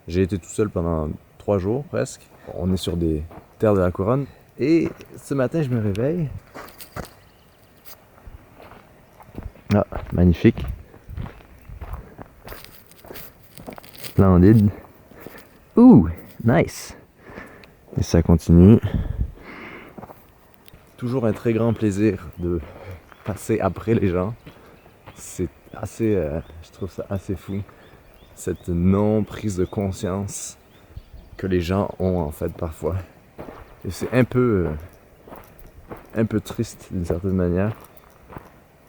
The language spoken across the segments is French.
J'ai été tout seul pendant 3 jours presque. On est sur des terres de la couronne. Et ce matin, je me réveille. Ah, magnifique. Splendide. Ouh, nice. Et ça continue. Toujours un très grand plaisir de passer après les gens. C'est assez, je trouve ça assez fou. Cette non prise de conscience que les gens ont en fait parfois. Et c'est un peu triste d'une certaine manière.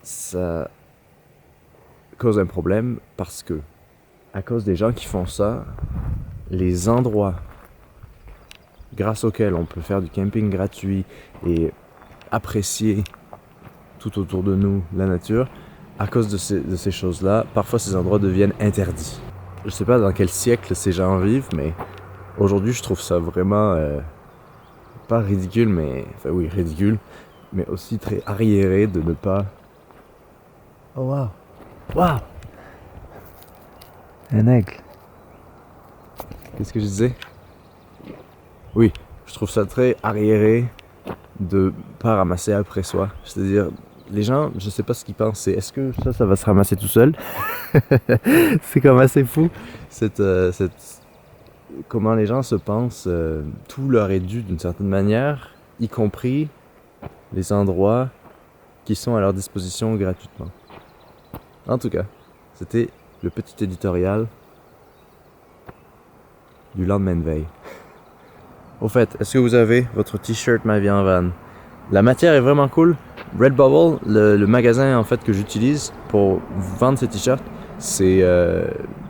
Ça cause un problème parce que, à cause des gens qui font ça, les endroits grâce auxquels on peut faire du camping gratuit et apprécier tout autour de nous la nature, à cause de ces choses-là, parfois ces endroits deviennent interdits. Je sais pas dans quel siècle ces gens vivent, mais aujourd'hui je trouve ça vraiment pas ridicule, mais enfin oui ridicule, mais aussi très arriéré de ne pas. Oh wow, wow, un aigle. Qu'est-ce que je disais? Oui, je trouve ça très arriéré de pas ramasser après soi. C'est-à-dire, les gens, je sais pas ce qu'ils pensent, c'est est-ce que ça va se ramasser tout seul? C'est comme assez fou, comment les gens se pensent, tout leur est dû d'une certaine manière, y compris les endroits qui sont à leur disposition gratuitement. En tout cas, c'était le petit éditorial du lendemain de veille. Au fait, est-ce que vous avez votre t-shirt Ma vie en van? La matière est vraiment cool. Redbubble, le magasin en fait que j'utilise pour vendre ces t-shirts,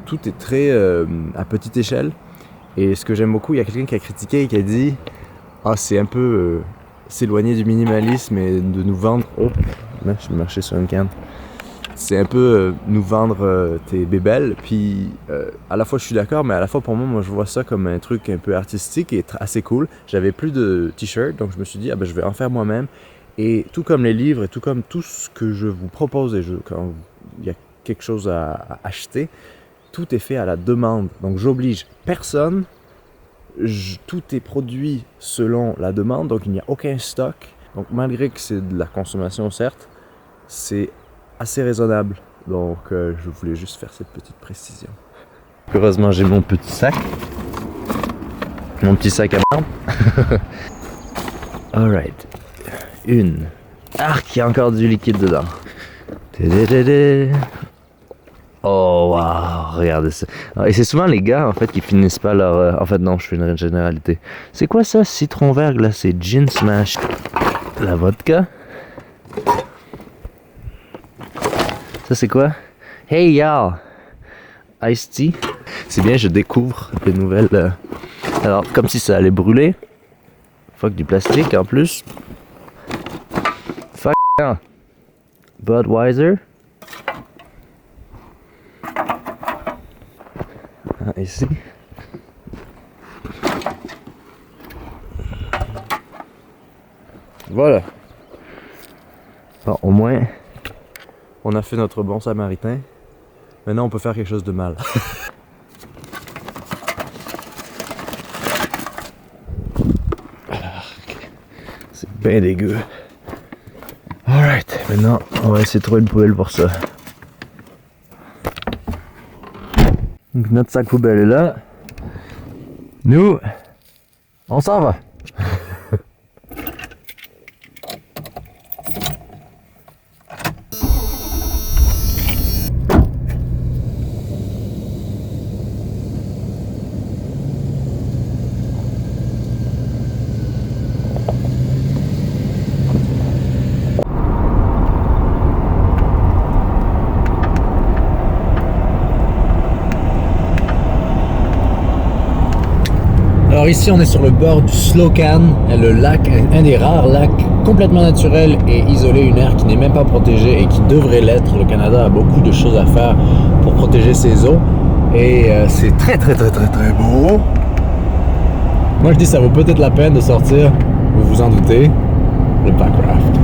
tout est très à petite échelle. Et ce que j'aime beaucoup, il y a quelqu'un qui a critiqué et qui a dit c'est un peu s'éloigner du minimalisme et de nous vendre. Oh, là, je vais marcher sur une canne. C'est un peu nous vendre tes bébelles, puis à la fois je suis d'accord, mais à la fois pour moi je vois ça comme un truc un peu artistique et assez cool. J'avais plus de t-shirts, donc je me suis dit je vais en faire moi-même. Et tout comme les livres et tout comme tout ce que je vous propose, quand il y a quelque chose à acheter, tout est fait à la demande. Donc j'oblige personne, tout est produit selon la demande, donc il n'y a aucun stock. Donc malgré que c'est de la consommation certes, c'est assez raisonnable. Donc je voulais juste faire cette petite précision. Heureusement j'ai mon petit sac. Mon petit sac à merde. Alright. Une. Il y a encore du liquide dedans. Oh wow, regardez ça. Et c'est souvent les gars en fait qui finissent pas leur... En fait non, je fais une généralité. C'est quoi ça? Citron vert glacé, gin smash. La vodka. Ça c'est quoi? Hey y'all! Iced tea. C'est bien, je découvre des nouvelles... Alors, comme si ça allait brûler. Fuck du plastique en plus. Fuck yeah. Budweiser. Ici. Voilà. Bon, au moins, on a fait notre bon samaritain. Maintenant, on peut faire quelque chose de mal. C'est bien dégueu. Alright, maintenant, on va essayer de trouver une poubelle pour ça. Donc, notre sac poubelle est là. Nous, on s'en va. Alors ici on est sur le bord du Slocan, le lac, un des rares lacs complètement naturels et isolés, une aire qui n'est même pas protégée et qui devrait l'être. Le Canada a beaucoup de choses à faire pour protéger ses eaux et c'est très beau. Moi je dis ça vaut peut-être la peine de sortir, vous vous en doutez, le Packraft.